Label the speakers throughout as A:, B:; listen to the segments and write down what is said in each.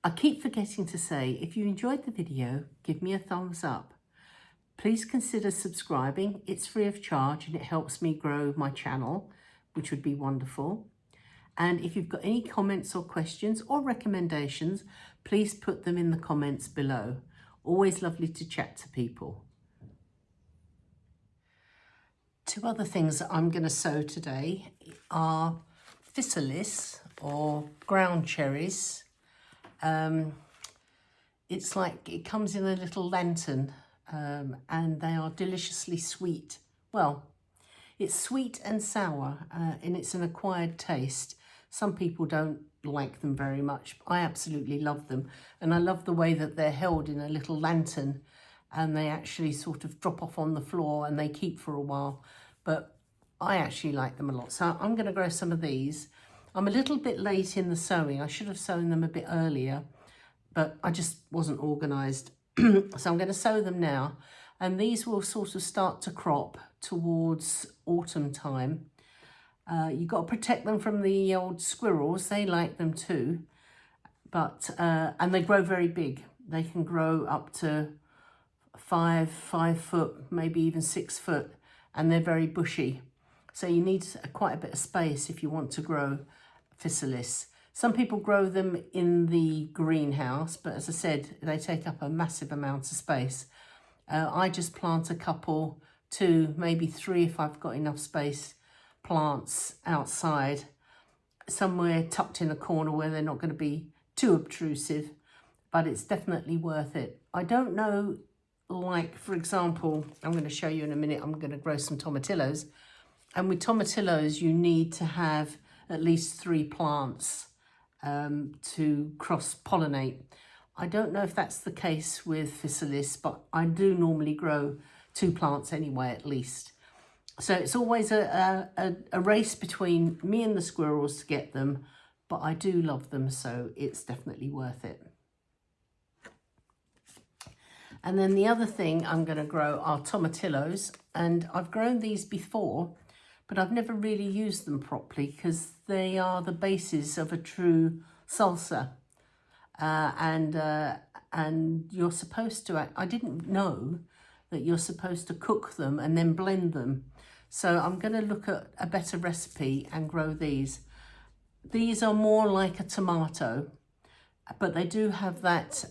A: I keep forgetting to say, if you enjoyed the video, give me a thumbs up. Please consider subscribing. It's free of charge and it helps me grow my channel, which would be wonderful. And if you've got any comments or questions or recommendations, please put them in the comments below. Always lovely to chat to people. Two other things that I'm going to sow today are physalis or ground cherries. It's like it comes in a little lantern and they are deliciously sweet. Well, it's sweet and sour and it's an acquired taste. Some people don't like them very much. I absolutely love them, and I love the way that they're held in a little lantern and they actually sort of drop off on the floor and they keep for a while. But I actually like them a lot. So I'm going to grow some of these. I'm a little bit late in the sowing. I should have sown them a bit earlier, but I just wasn't organised. So I'm going to sow them now. And these will sort of start to crop towards autumn time. You've got to protect them from the old squirrels. They like them too. But and they grow very big. They can grow up to 5 foot, maybe even 6 foot. And they're very bushy. So you need quite a bit of space if you want to grow physalis. Some people grow them in the greenhouse, but as I said, they take up a massive amount of space. I just plant a couple, 2, maybe 3 if I've got enough space, plants outside, somewhere tucked in a corner where they're not going to be too obtrusive, but it's definitely worth it. I don't know, like for example, I'm going to show you in a minute, I'm going to grow some tomatillos, and with tomatillos you need to have at least 3 plants to cross-pollinate. I don't know if that's the case with physalis, but I do normally grow 2 plants anyway at least. So it's always a race between me and the squirrels to get them, but I do love them, so it's definitely worth it. And then the other thing I'm going to grow are tomatillos, and I've grown these before, but I've never really used them properly because they are the basis of a true salsa. And you're supposed to, I didn't know that you're supposed to cook them and then blend them. So I'm going to look at a better recipe and grow these. These are more like a tomato, but they do have that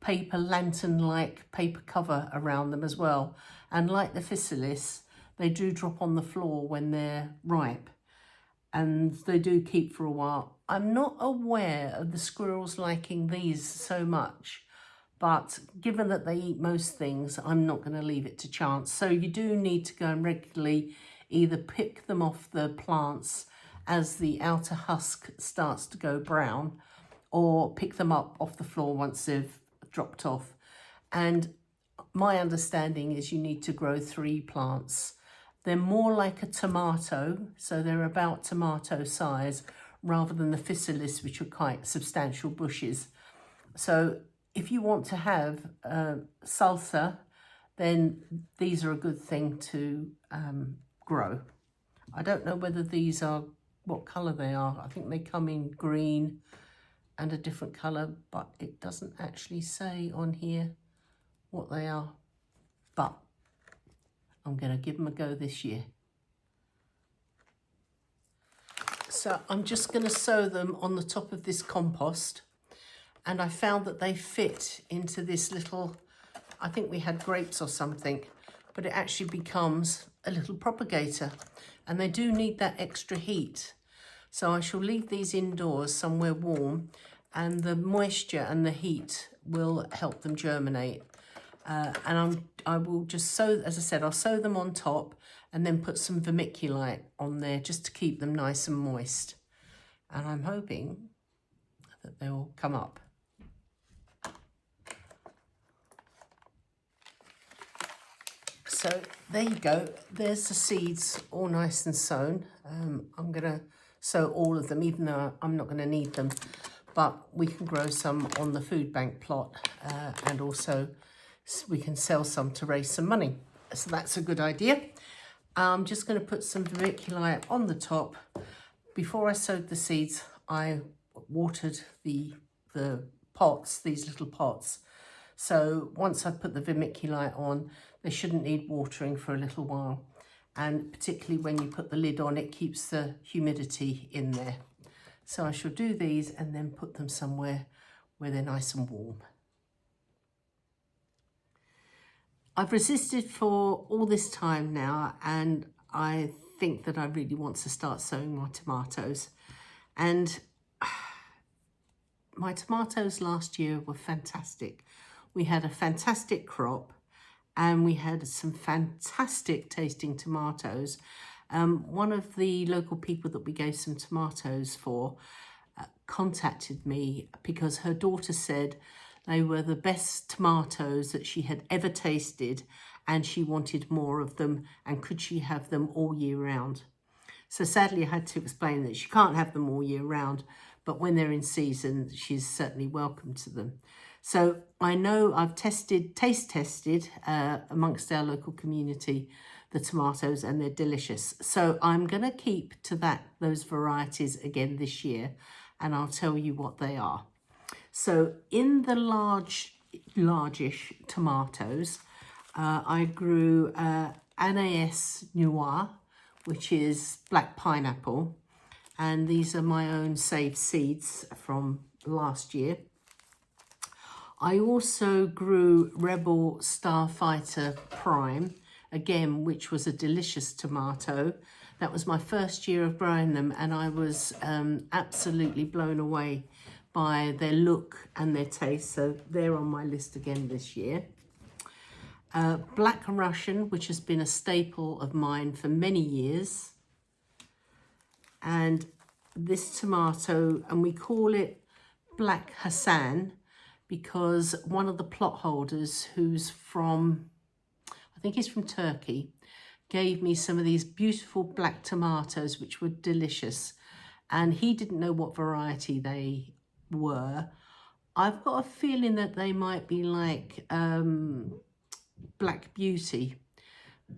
A: paper lantern-like paper cover around them as well. And like the physalis, they do drop on the floor when they're ripe, and they do keep for a while. I'm not aware of the squirrels liking these so much, but given that they eat most things, I'm not going to leave it to chance. So you do need to go and regularly either pick them off the plants as the outer husk starts to go brown, or pick them up off the floor once they've dropped off. And my understanding is you need to grow 3 plants. They're more like a tomato, so they're about tomato size, rather than the physalis, which are quite substantial bushes. So if you want to have salsa, then these are a good thing to grow. I don't know whether these are, what colour they are. I think they come in green and a different colour, but it doesn't actually say on here what they are. But I'm going to give them a go this year. So I'm just going to sow them on the top of this compost. And I found that they fit into this little, I think we had grapes or something, but it actually becomes a little propagator. And they do need that extra heat. So I shall leave these indoors somewhere warm, and the moisture and the heat will help them germinate. And I will just sow, as I said, I'll sow them on top and then put some vermiculite on there just to keep them nice and moist. And I'm hoping that they will come up. So there you go. There's the seeds all nice and sown. I'm going to sow all of them, even though I'm not going to need them. But we can grow some on the food bank plot, and also we can sell some to raise some money. So that's a good idea. I'm just going to put some vermiculite on the top. Before I sowed the seeds, I watered the the pots, these little pots. So once I put the vermiculite on, they shouldn't need watering for a little while. And particularly when you put the lid on, it keeps the humidity in there. So I shall do these and then put them somewhere where they're nice and warm. I've resisted for all this time now, and I think that I really want to start sowing my tomatoes. And my tomatoes last year were fantastic. We had a fantastic crop and we had some fantastic tasting tomatoes. One of the local people that we gave some tomatoes for contacted me because her daughter said they were the best tomatoes that she had ever tasted and she wanted more of them and could she have them all year round. So sadly I had to explain that she can't have them all year round, but when they're in season she's certainly welcome to them. So I know I've taste tested amongst our local community the tomatoes and they're delicious. So I'm going to keep to those varieties again this year and I'll tell you what they are. So in the largish tomatoes, I grew Anais Noir, which is black pineapple. And these are my own saved seeds from last year. I also grew Rebel Starfighter Prime, again, which was a delicious tomato. That was my first year of growing them and I was absolutely blown away by their look and their taste. So they're on my list again this year. Black Russian, which has been a staple of mine for many years. And this tomato, and we call it Black Hassan, because one of the plot holders who's from, I think he's from Turkey, gave me some of these beautiful black tomatoes, which were delicious. And he didn't know what variety they were. I've got a feeling that they might be like Black Beauty.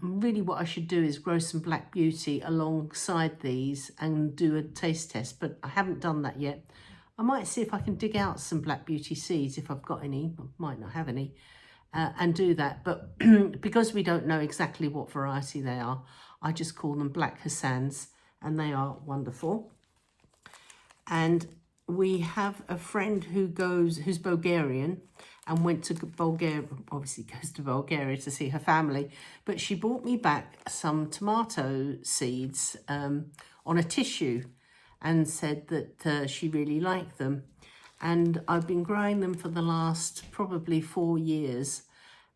A: Really what I should do is grow some Black Beauty alongside these and do a taste test, but I haven't done that yet. I might see if I can dig out some Black Beauty seeds if I've got any, I might not have any, and do that. But because we don't know exactly what variety they are, I just call them Black Hassans and they are wonderful. And we have a friend who's Bulgarian and went to Bulgaria, obviously goes to Bulgaria to see her family, but she brought me back some tomato seeds on a tissue and said that she really liked them. And I've been growing them for the last probably 4 years.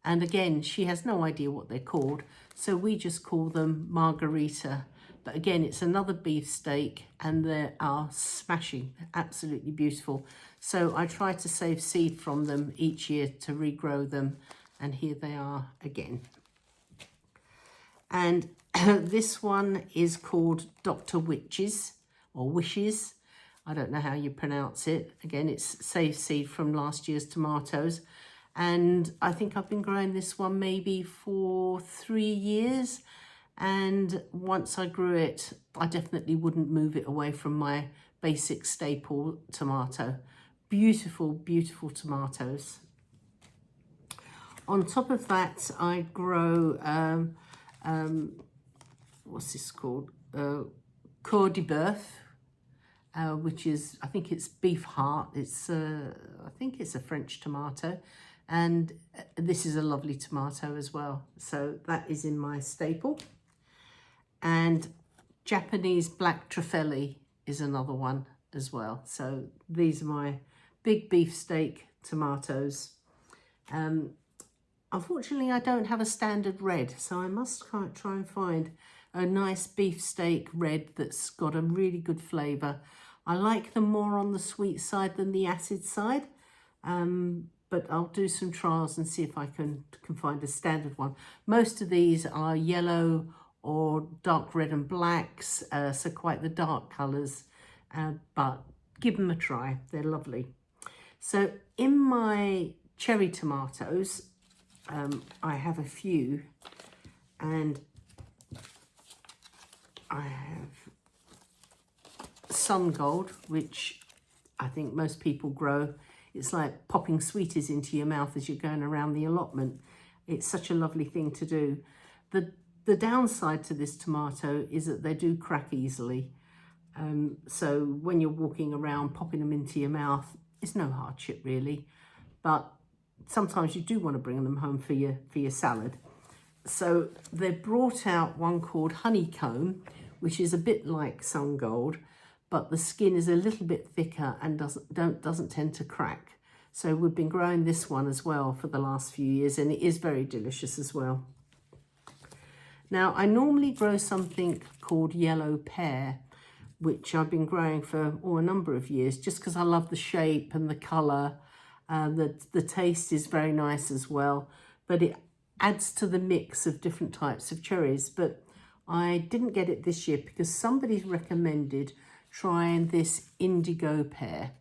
A: And again, she has no idea what they're called. So we just call them Margarita. But again, it's another beefsteak and they are smashing, absolutely beautiful. So I try to save seed from them each year to regrow them. And here they are again. And this one is called Dr. Witches or Wishes. I don't know how you pronounce it. Again, it's saved seed from last year's tomatoes. And I think I've been growing this one maybe for 3 years. And once I grew it, I definitely wouldn't move it away from my basic staple tomato. Beautiful, beautiful tomatoes. On top of that, I grow, what's this called? Coeur de Boeuf, which is, I think it's beef heart. It's, I think it's a French tomato. And this is a lovely tomato as well. So that is in my staple. And Japanese black truffelli is another one as well. So these are my big beefsteak tomatoes. Unfortunately, I don't have a standard red, so I must try and find a nice beefsteak red that's got a really good flavour. I like them more on the sweet side than the acid side, but I'll do some trials and see if I can find a standard one. Most of these are yellow or dark red and blacks, so quite the dark colours, but give them a try, they're lovely. So in my cherry tomatoes, I have a few, and I have Sun Gold, which I think most people grow. It's like popping sweeties into your mouth as you're going around the allotment. It's such a lovely thing to do. The downside to this tomato is that they do crack easily. So when you're walking around, popping them into your mouth, it's no hardship really. But sometimes you do want to bring them home for your salad. So they brought out one called Honeycomb, which is a bit like Sun Gold, but the skin is a little bit thicker and doesn't tend to crack. So we've been growing this one as well for the last few years, and it is very delicious as well. Now, I normally grow something called yellow pear, which I've been growing for a number of years, just because I love the shape and the colour. The taste is very nice as well, but it adds to the mix of different types of cherries. But I didn't get it this year because somebody recommended trying this indigo pear.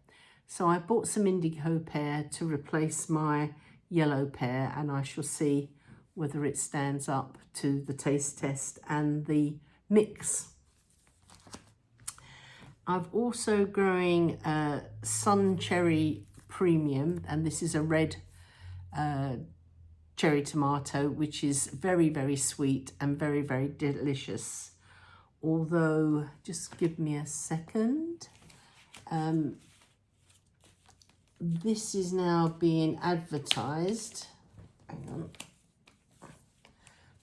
A: So I bought some indigo pear to replace my yellow pear, and I shall see whether it stands up to the taste test and the mix. I've also growing Sun Cherry Premium, and this is a red cherry tomato, which is very, very sweet and very, very delicious. Although, just give me a second. This is now being advertised. Hang on.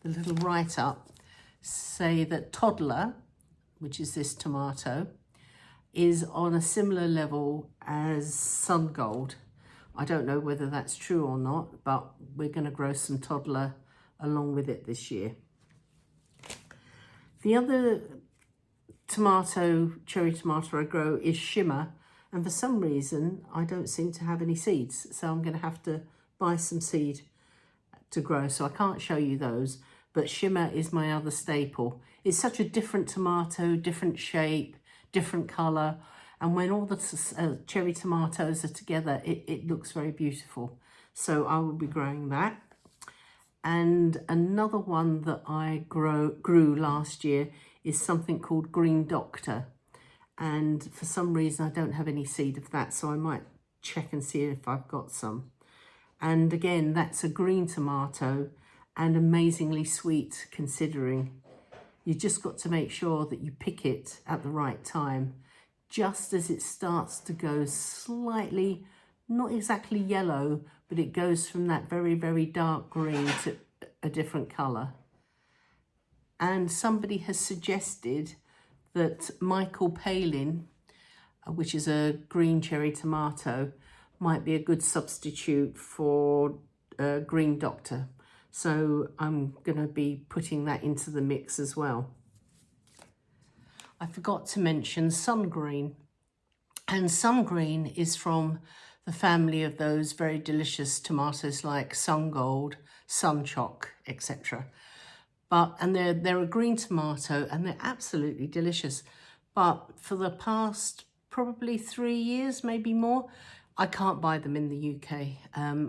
A: The little write-up say that Toddler, which is this tomato, is on a similar level as Sun Gold. I don't know whether that's true or not, but we're going to grow some Toddler along with it this year. The other cherry tomato I grow is Shimmer, and for some reason I don't seem to have any seeds, so I'm going to have to buy some seed to grow, so I can't show you those. But Shimmer is my other staple. It's such a different tomato, different shape, different colour, and when all the cherry tomatoes are together, it looks very beautiful. So I will be growing that. And another one that I grew last year is something called Green Doctor, and for some reason I don't have any seed of that, so I might check and see if I've got some. And again, that's a green tomato and amazingly sweet, considering. You just got to make sure that you pick it at the right time, just as it starts to go slightly, not exactly yellow, but it goes from that very, very dark green to a different colour. And somebody has suggested that Michael Palin, which is a green cherry tomato, might be a good substitute for Green Doctor. So I'm going to be putting that into the mix as well. I forgot to mention Sun Green. And Sun Green is from the family of those very delicious tomatoes like Sun Gold, Sun Choc, etc. And they're a green tomato and they're absolutely delicious. But for the past probably 3 years, maybe more, I can't buy them in the UK.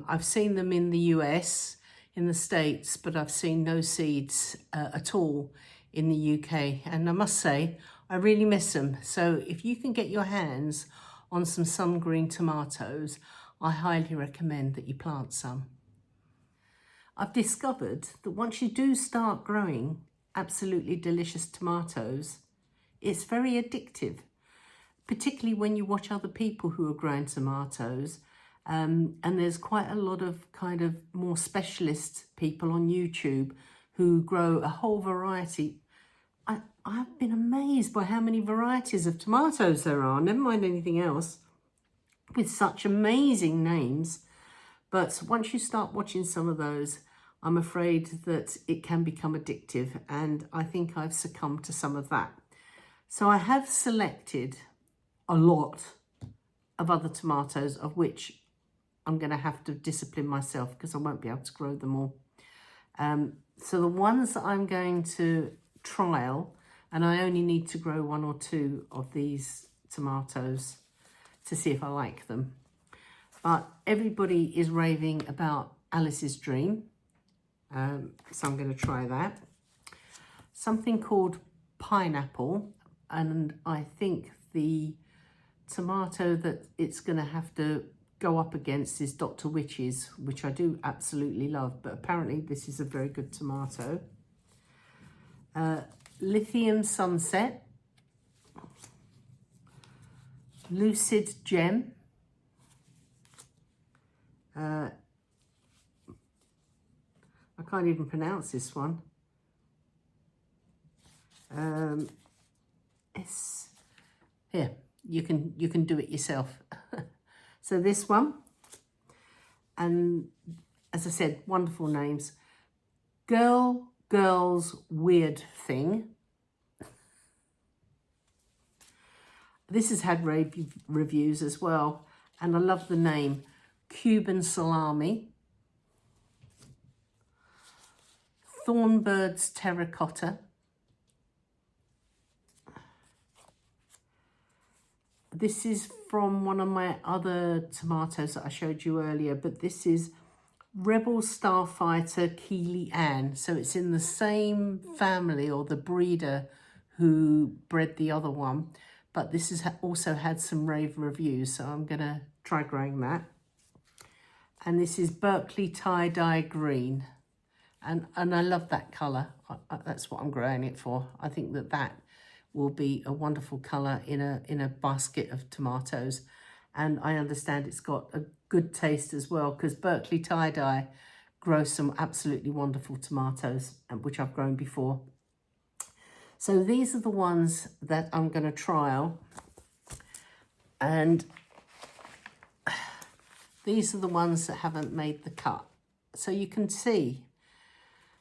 A: I've seen them in the US, in the States, but I've seen no seeds at all in the UK. And I must say, I really miss them. So if you can get your hands on some Sun Green tomatoes, I highly recommend that you plant some. I've discovered that once you do start growing absolutely delicious tomatoes, it's very addictive, particularly when you watch other people who are growing tomatoes. And there's quite a lot of kind of more specialist people on YouTube who grow a whole variety. I've been amazed by how many varieties of tomatoes there are, never mind anything else, with such amazing names. But once you start watching some of those, I'm afraid that it can become addictive, and I think I've succumbed to some of that. So I have selected a lot of other tomatoes, of which I'm going to have to discipline myself because I won't be able to grow them all. So the ones that I'm going to trial, and I only need to grow 1 or 2 of these tomatoes to see if I like them. But everybody is raving about Alice's Dream. So I'm going to try that. Something called Pineapple, and I think the tomato that it's going to have to go up against is Dr. Witch's, which I do absolutely love, but apparently this is a very good tomato. Lithium Sunset, Lucid Gem, I can't even pronounce this one. It's here. You can do it yourself. So this one, and as I said, wonderful names. Girl's Weird Thing. This has had rave reviews as well, and I love the name. Cuban Salami. Thornbird's Terracotta. This is from one of my other tomatoes that I showed you earlier, but this is Rebel Starfighter Keely Ann. So it's in the same family, or the breeder who bred the other one. But this has also had some rave reviews, so I'm going to try growing that. And this is Berkeley Tie-Dye Green. And I love that colour. That's what I'm growing it for. I think that will be a wonderful colour in a basket of tomatoes. And I understand it's got a good taste as well, because Berkeley Tie-Dye grows some absolutely wonderful tomatoes, which I've grown before. So these are the ones that I'm going to trial. And these are the ones that haven't made the cut. So you can see,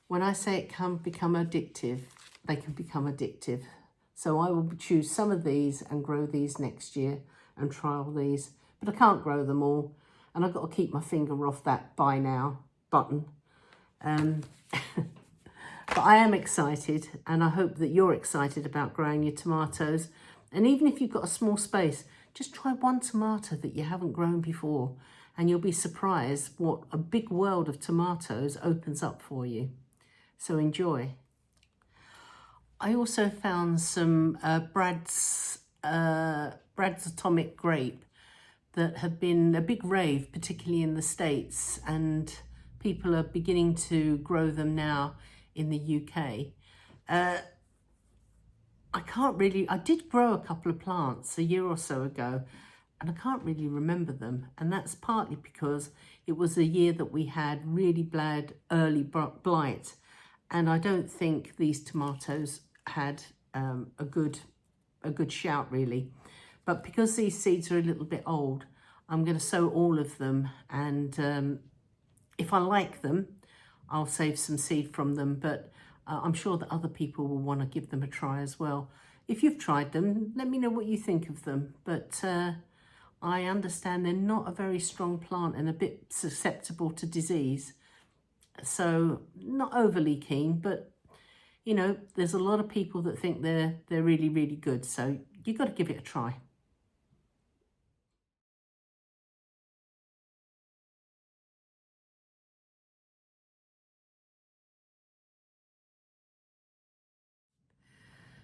A: when I say it can become addictive, they can become addictive. So I will choose some of these and grow these next year and trial these. But I can't grow them all. And I've got to keep my finger off that buy now button. But I am excited, and I hope that you're excited about growing your tomatoes. And even if you've got a small space, just try one tomato that you haven't grown before, and you'll be surprised what a big world of tomatoes opens up for you. So enjoy. I also found some Brad's Atomic Grape that have been a big rave, particularly in the States, and people are beginning to grow them now in the UK. I did grow a couple of plants a year or so ago, and I can't really remember them. And that's partly because it was a year that we had really bad early blight. And I don't think these tomatoes had a good shout really. But because these seeds are a little bit old, I'm going to sow all of them. And if I like them, I'll save some seed from them. But I'm sure that other people will want to give them a try as well. If you've tried them, let me know what you think of them. But I understand they're not a very strong plant and a bit susceptible to disease. So not overly keen, but you know, there's a lot of people that think they're really, really good. So you've got to give it a try.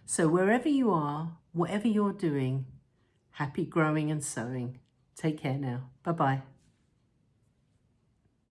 A: So wherever you are, whatever you're doing, happy growing and sowing. Take care now. Bye-bye.